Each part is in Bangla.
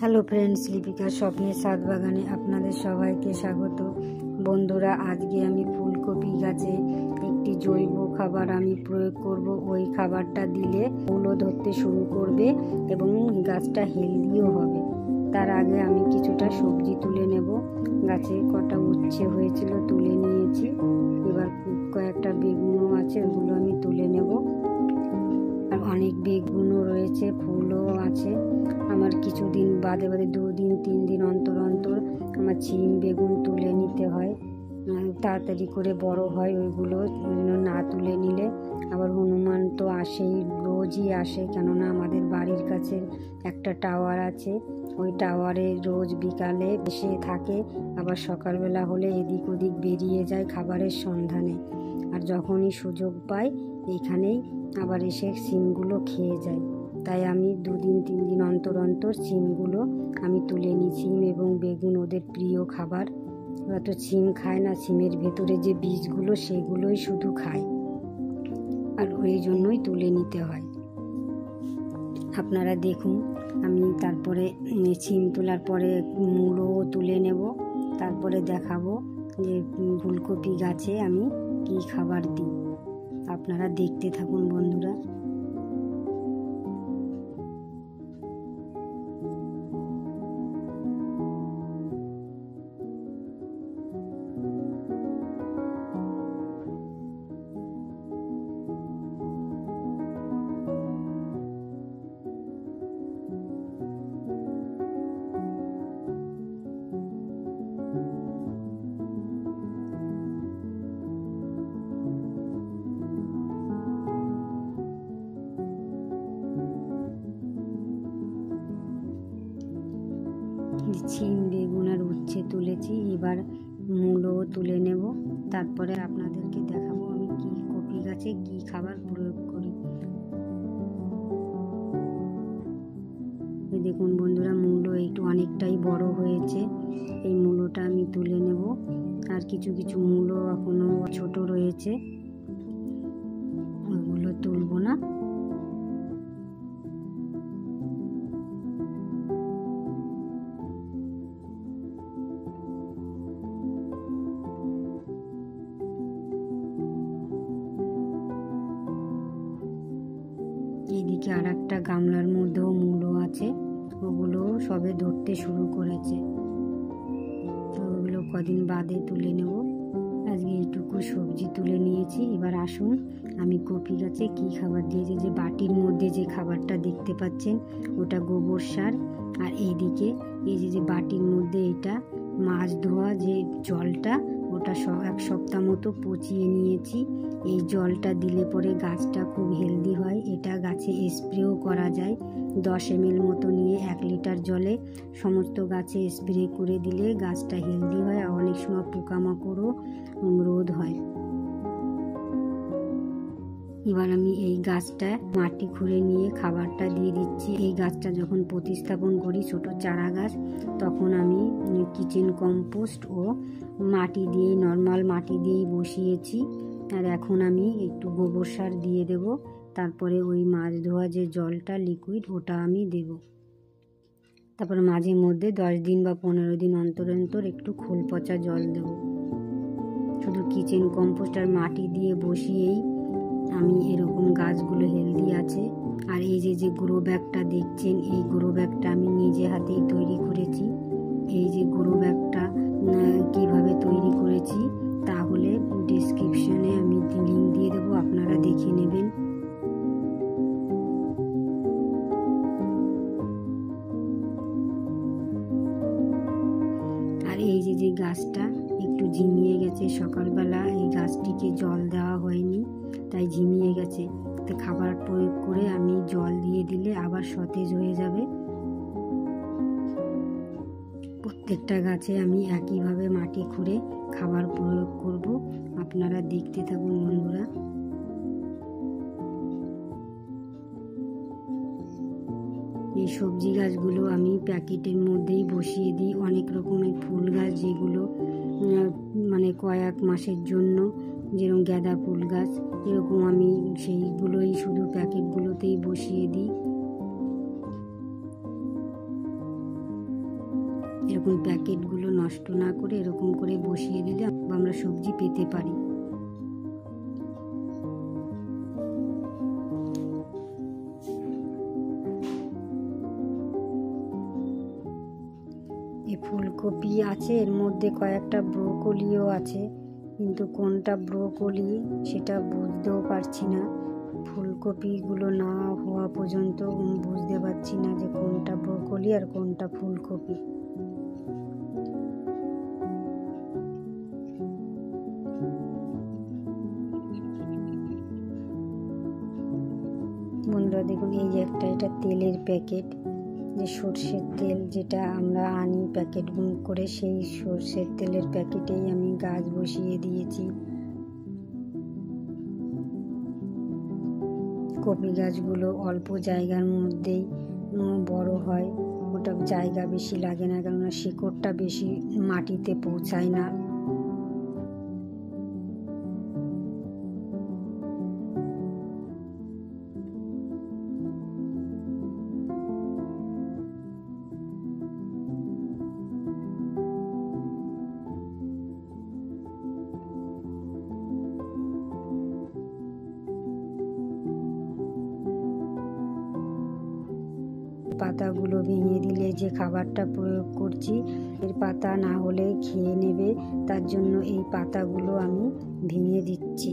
হ্যালো ফ্রেন্ডস, লিপিকা স্বপ্নের ছাদ বাগানে আপনাদের সবাইকে স্বাগত। বন্ধুরা, আজকে আমি ফুলকপি গাছে একটি জৈব খাবার আমি প্রয়োগ করব। ওই খাবারটা দিলে ফুলও ধরতে শুরু করবে এবং গাছটা হেলদিও হবে। তার আগে আমি কিছুটা সবজি তুলে নেব। গাছে কটা উচ্ছে হয়েছিল, তুলে নিয়েছি। এবার কয়েকটা বেগুনও আছে, ওগুলো আমি তুলে নেব। আর অনেক বেগুনও রয়েছে, ফুলও আছে। আমার কিছুদিন বাদে 2 দিন 3 দিন অন্তর অন্তর আমার ছিম বেগুন তুলে নিতে হয়, তাড়াতাড়ি করে বড় হয় ওইগুলো। না তুলে নিলে আবার হনুমান তো আসেই, রোজই আসে। কেননা আমাদের বাড়ির কাছে একটা টাওয়ার আছে, ওই টাওয়ারে রোজ বিকালে এসে থাকে। আবার সকালবেলা হলে এদিক ওদিক বেরিয়ে যায় খাবারের সন্ধানে। আর যখনই সুযোগ পায় এইখানেই আবার এসে সিমগুলো খেয়ে যায়। তাই আমি 2 দিন 3 দিন অন্তর অন্তর সিমগুলো আমি তুলে নিই। সিম এবং বেগুন ওদের প্রিয় খাবার। ওরা তো সিম খায় না, সিমের ভেতরে যে বীজগুলো সেগুলোই শুধু খায়, আর ওই জন্যই তুলে নিতে হয়। আপনারা দেখুন, আমি তারপরে সিম তোলার পরে মূলও তুলে নেব। তারপরে দেখাবো যে ফুলকপি গাছে আমি কী খাবার দিই। আপনারা দেখতে থাকুন বন্ধুরা। ছিম বেগুন আর উচ্ছে তুলেছি, এবার মূলও তুলে নেব। তারপরে আপনাদেরকে দেখাবো আমি কি কপি গাছে কি খাবার প্রয়োগ করি। দেখুন বন্ধুরা, মূলো একটু অনেকটাই বড় হয়েছে। এই মূলোটা আমি তুলে নেব। আর কিছু কিছু মূলো এখনো ছোট রয়েছে, ওগুলো তুলবো না। এইদিকে আর একটা গামলার মধ্যেও মূলো আছে, ওগুলো সবে ধরতে শুরু করেছে। তো ওগুলো কদিন বাদে তুলে নেব। আজকে এইটুকু সবজি তুলে নিয়েছি। এবার আসুন আমি কপি গাছে কি খাবার দিয়েছি। যে বাটির মধ্যে যে খাবারটা দেখতে পাচ্ছেন ওটা গোবর সার। আর এইদিকে এই যে বাটির মধ্যে এটা মাছ ধোয়া যে জলটা, ওটা 1 সপ্তাহ মতো পচিয়ে নিয়েছি। এই জলটা দিলে পরে গাছটা খুব হেলদি হয়। এটা গাছে স্প্রেও করা যায়। 10 ml মতো নিয়ে 1 লিটার জলে সমস্ত গাছে স্প্রে করে দিলে গাছটা হেলদি হয়। আর অনেক সময় পোকামাকড়ও রোধ হয়। এবার আমি এই গাছটা মাটি খুঁড়ে নিয়ে খাবারটা দিয়ে দিচ্ছি। এই গাছটা যখন প্রতিস্থাপন করি ছোট চারা গাছ, তখন আমি কিচেন কম্পোস্ট ও মাটি দিয়ে, নর্মাল মাটি দিয়েই বসিয়েছি। আর এখন আমি একটু গোবর সার দিয়ে দেব। তারপরে ওই মাছ ধোয়া যে জলটা লিকুইড, ওটা আমি দেব। তারপরে মাঝে মধ্যে 10 দিন বা 15 দিন অন্তর অন্তর একটু খোল পচা জল দেব। শুধু কিচেন কম্পোস্ট আর মাটি দিয়ে বসিয়েই আমি এরকম গাছগুলো হেলদি আছে। আর এই যে গ্রো ব্যাগটা দেখছেন, এই গ্রো ব্যাগটা আমি নিজে হাতেই তৈরি করেছি। এই যে গ্রো ব্যাগটা কিভাবে তৈরি করেছি তাহলে ডেসক্রিপশনে আমি লিঙ্ক দিয়ে দেবো, আপনারা দেখে নেবেন। আর এই যে গাছটা একটু ঝিমিয়ে গেছে, সকালবেলা এই গাছটিকে জল দেওয়া হয়নি তাই ঝিমিয়ে গেছে। তো খাবার প্রয়োগ করে আমি জল দিয়ে দিলে আবার সতেজ হয়ে যাবে। প্রত্যেকটা গাছে আমি একইভাবে মাটি খুঁড়ে খাবার প্রয়োগ করব। আপনারা দেখতে থাকুন বন্ধুরা। এই সবজি গাছগুলো আমি প্যাকেটের মধ্যেই বসিয়ে দিই। অনেক রকমের ফুল গাছ যেগুলো মানে কয়েক মাসের জন্য, যেরকম গাঁদা ফুল গাছ, এরকম আমি সেইগুলোই শুধু প্যাকেটগুলোতেই বসিয়ে দিই। এরকম প্যাকেটগুলো নষ্ট না করে এরকম করে বসিয়ে দিলে আমরা সবজি পেতে পারি। এই ফুলকপি আছে, এর মধ্যে কয়েকটা ব্রোকলিও আছে, কিন্তু কোনটা ব্রোকলি সেটা বুঝতেও পারছি না। ফুলকপিগুলো না হওয়া পর্যন্ত বুঝতে পারছি না যে কোনটা ব্রোকলি আর কোনটা ফুলকপি। বন্ধুরা দেখুন, এই যে এটা তেলের প্যাকেট, যে সর্ষের তেল যেটা আমরা আনি প্যাকেট করে, সেই সর্ষের তেলের প্যাকেটেই আমি গাছ বসিয়ে দিয়েছি। কপি গাছগুলো অল্প জায়গার মধ্যেই বড় হয়, ওটা জায়গা বেশি লাগে না, কেননা শিকড়টা বেশি মাটিতে পৌঁছায় না। পাতাগুলো ভেঙে দিলে যে খাবারটা প্রয়োগ করছি এর পাতা না হলে খেয়ে নেবে, তার জন্য এই পাতাগুলো আমি ভেঙে দিচ্ছি।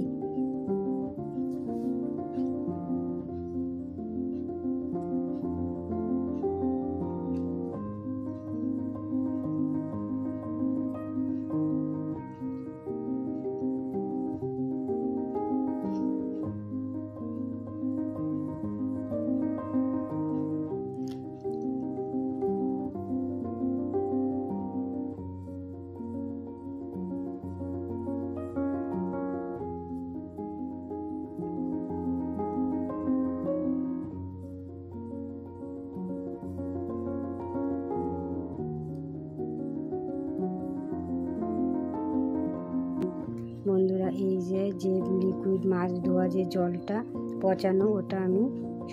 বন্ধুরা, এই যে লিকুইড মাছ ধোয়া যে জলটা পচানো, ওটা আমি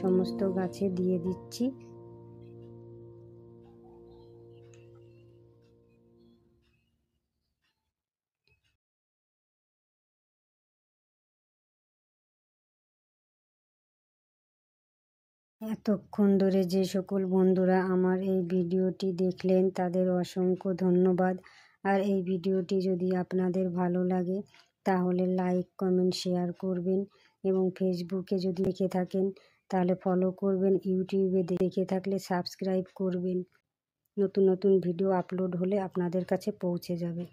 সমস্ত গাছে দিয়ে দিচ্ছি। এতক্ষণ ধরে যে সকল বন্ধুরা আমার এই ভিডিওটি দেখলেন তাদের অসংখ্য ধন্যবাদ। আর এই ভিডিওটি যদি আপনাদের ভালো লাগে তাহলে লাইক, কমেন্ট, শেয়ার করবেন, এবং ফেসবুকে যদি দেখে থাকেন তাহলে ফলো করবেন, ইউটিউবে দেখে থাকলে সাবস্ক্রাইব করবেন। নতুন নতুন ভিডিও আপলোড হলে আপনাদের কাছে পৌঁছে যাবে।